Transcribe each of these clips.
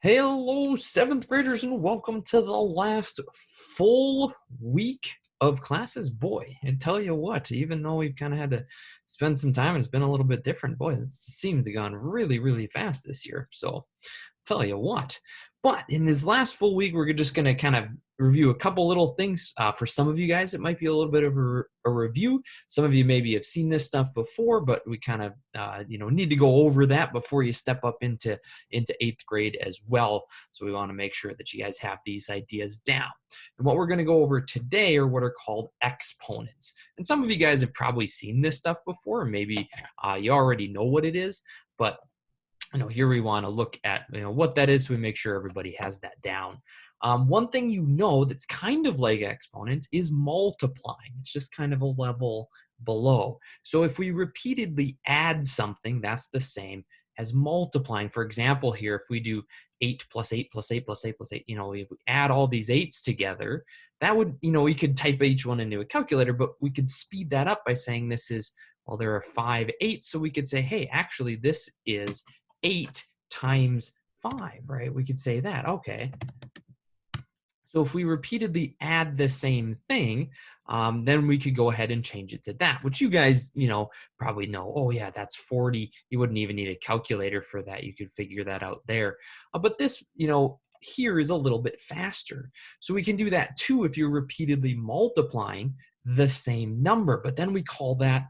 Hello, seventh graders, and welcome to the last full week of classes. Boy, and tell you what, even though we've kind of had to spend some time and it's been a little bit different, boy, it seems to have gone really, really fast this year. So tell you what. But in this last full week, we're just going to kind of review a couple little things. For some of you guys, it might be a little bit of a review. Some of you maybe have seen this stuff before, but we kind of need to go over that before you step up into eighth grade as well. So we want to make sure that you guys have these ideas down. And what we're going to go over today are what are called exponents. And some of you guys have probably seen this stuff before, and maybe you already know what it is, but here we want to look at what that is so we make sure everybody has that down. One thing that's kind of like exponents is multiplying. It's just kind of a level below. So if we repeatedly add something, that's the same as multiplying. For example, here, if we do 8 plus 8 plus 8 plus 8 plus 8, if we add all these 8s together, that would, we could type each one into a calculator, but we could speed that up by saying this is, well, there are 5 8s. So we could say, hey, actually, this is 8 times 5, right? We could say that, okay. So if we repeatedly add the same thing, then we could go ahead and change it to that, which you guys, probably know. Oh yeah, that's 40. You wouldn't even need a calculator for that. You could figure that out there. But this, here is a little bit faster. So we can do that too if you're repeatedly multiplying the same number, but then we call that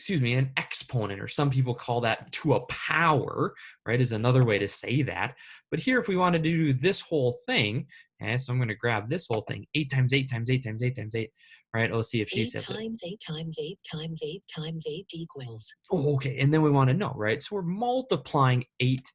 an exponent, or some people call that to a power, right, is another way to say that. But here, if we wanted to do this whole thing, so I'm going to grab this whole thing, 8 times 8 times 8 times 8 times 8, right? Let's see if she says 8 times 8 times 8 times 8 times 8 equals. Oh, okay, and then we want to know, right? So we're multiplying 8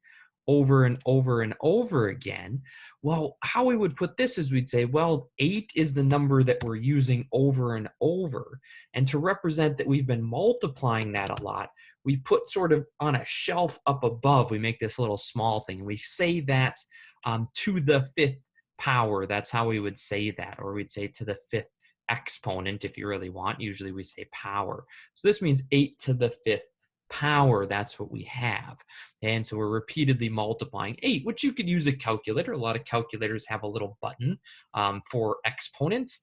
over and over and over again. Well, how we would put this is we'd say, well, 8 is the number that we're using over and over. And to represent that we've been multiplying that a lot, we put sort of on a shelf up above, we make this little small thing, and we say that to the 5th power. That's how we would say that, or we'd say to the 5th exponent if you really want. Usually we say power. So this means 8 to the 5th power. That's what we have. And so we're repeatedly multiplying 8, which you could use a calculator. A lot of calculators have a little button for exponents.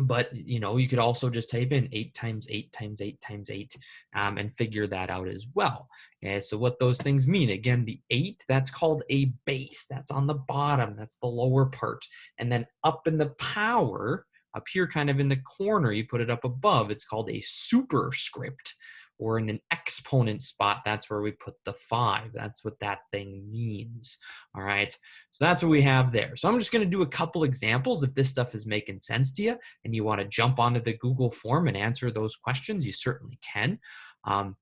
But you could also just type in 8 times 8 times 8 times 8 and figure that out as well. Okay, so what those things mean, again, the 8, that's called a base. That's on the bottom. That's the lower part. And then up in the power, up here kind of in the corner, you put it up above. It's called a superscript. Or in an exponent spot, that's where we put the 5. That's what that thing means. All right, so that's what we have there. So I'm just going to do a couple examples. If this stuff is making sense to you and you want to jump onto the Google form and answer those questions, you certainly can. And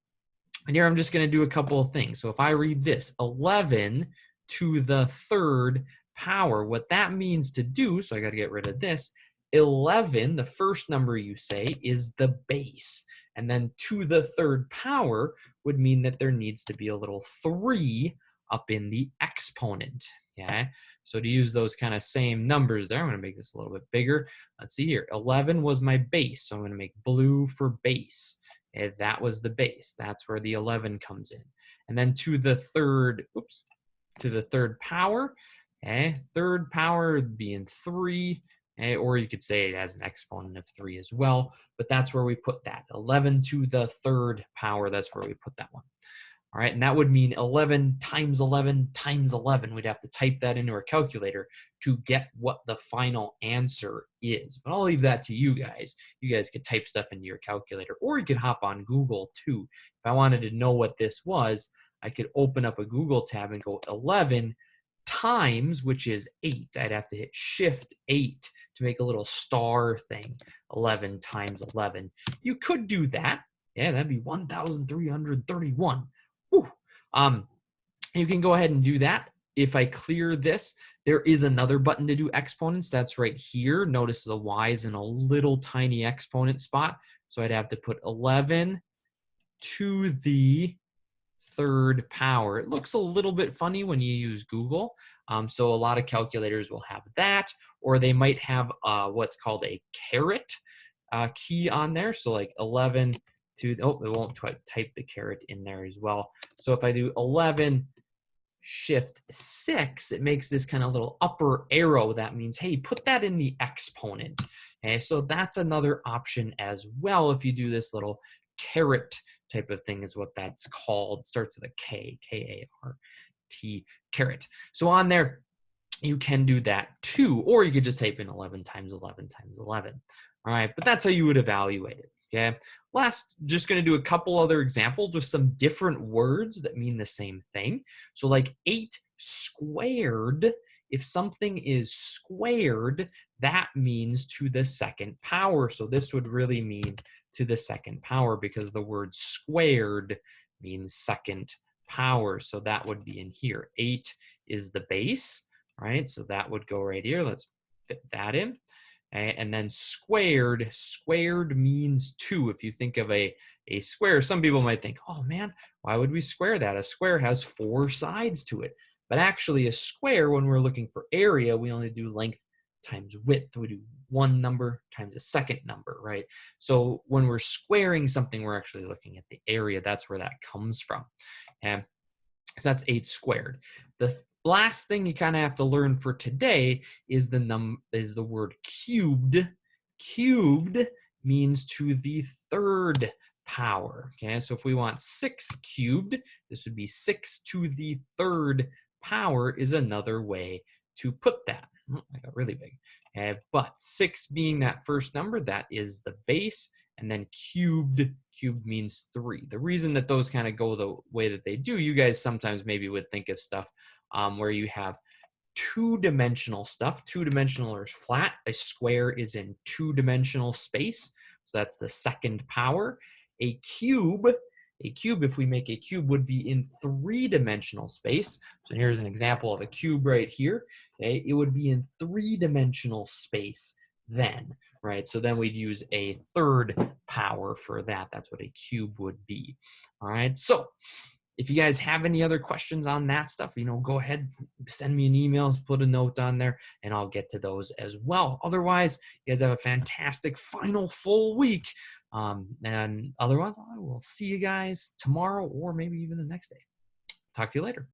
here I'm just going to do a couple of things. So if I read this, 11 to the 3rd power, what that means to do, so I got to get rid of this, 11, the first number you say, is the base. And then to the 3rd power would mean that there needs to be a little 3 up in the exponent. Okay, so to use those kind of same numbers there, I'm going to make this a little bit bigger. Let's see here. 11 was my base, so I'm going to make blue for base. Okay, that was the base. That's where the 11 comes in. And then to the 3rd, to the 3rd power, okay, 3rd power being 3. Or you could say it as an exponent of 3 as well, but that's where we put that. 11 to the 3rd power, that's where we put that one. All right, and that would mean 11 times 11 times 11. We'd have to type that into our calculator to get what the final answer is. But I'll leave that to you guys. You guys could type stuff into your calculator, or you could hop on Google too. If I wanted to know what this was, I could open up a Google tab and go 11 times, which is 8. I'd have to hit Shift 8 to make a little star thing. 11 times 11. You could do that. Yeah, that'd be 1,331. Whew. You can go ahead and do that. If I clear this, there is another button to do exponents. That's right here. Notice the Y is in a little tiny exponent spot. So I'd have to put 11 to the 3rd power. It looks a little bit funny when you use Google. So a lot of calculators will have that, or they might have what's called a caret key on there. So like 11 to, it won't type the caret in there as well. So if I do 11 Shift 6, it makes this kind of little upper arrow. That means, hey, put that in the exponent. Okay, so that's another option as well. If you do this little caret type of thing is what that's called. Starts with a K, K-A-R-T, caret. So on there, you can do that too, or you could just type in 11 times 11 times 11. All right, but that's how you would evaluate it. Okay. Last, just going to do a couple other examples with some different words that mean the same thing. So like 8 squared, if something is squared, that means to the second power. So this would really mean to the second power because the word squared means second power. So that would be in here. 8 is the base, right? So that would go right here. Let's fit that in. And then squared, squared means 2. If you think of a square, some people might think, oh man, why would we square that? A square has 4 sides to it. But actually a square, when we're looking for area, we only do length times width. We do one number times a second number, right? So when we're squaring something, we're actually looking at the area. That's where that comes from. And so that's 8 squared. The last thing you kind of have to learn for today is the word cubed. Cubed means to the third power. Okay, so if we want 6 cubed, this would be 6 to the third power is another way to put that. I got really big. But 6 being that first number, that is the base. And then cubed means 3. The reason that those kind of go the way that they do, you guys sometimes maybe would think of stuff where you have two-dimensional stuff. Two-dimensional is flat. A square is in two-dimensional space. So that's the second power. A cube, if we make a cube, would be in three-dimensional space. So here's an example of a cube right here. Okay? It would be in three-dimensional space then, right? So then we'd use a third power for that. That's what a cube would be. All right. So if you guys have any other questions on that stuff, go ahead, send me an email, put a note on there, and I'll get to those as well. Otherwise, you guys have a fantastic final full week. And otherwise, I will see you guys tomorrow or maybe even the next day. Talk to you later.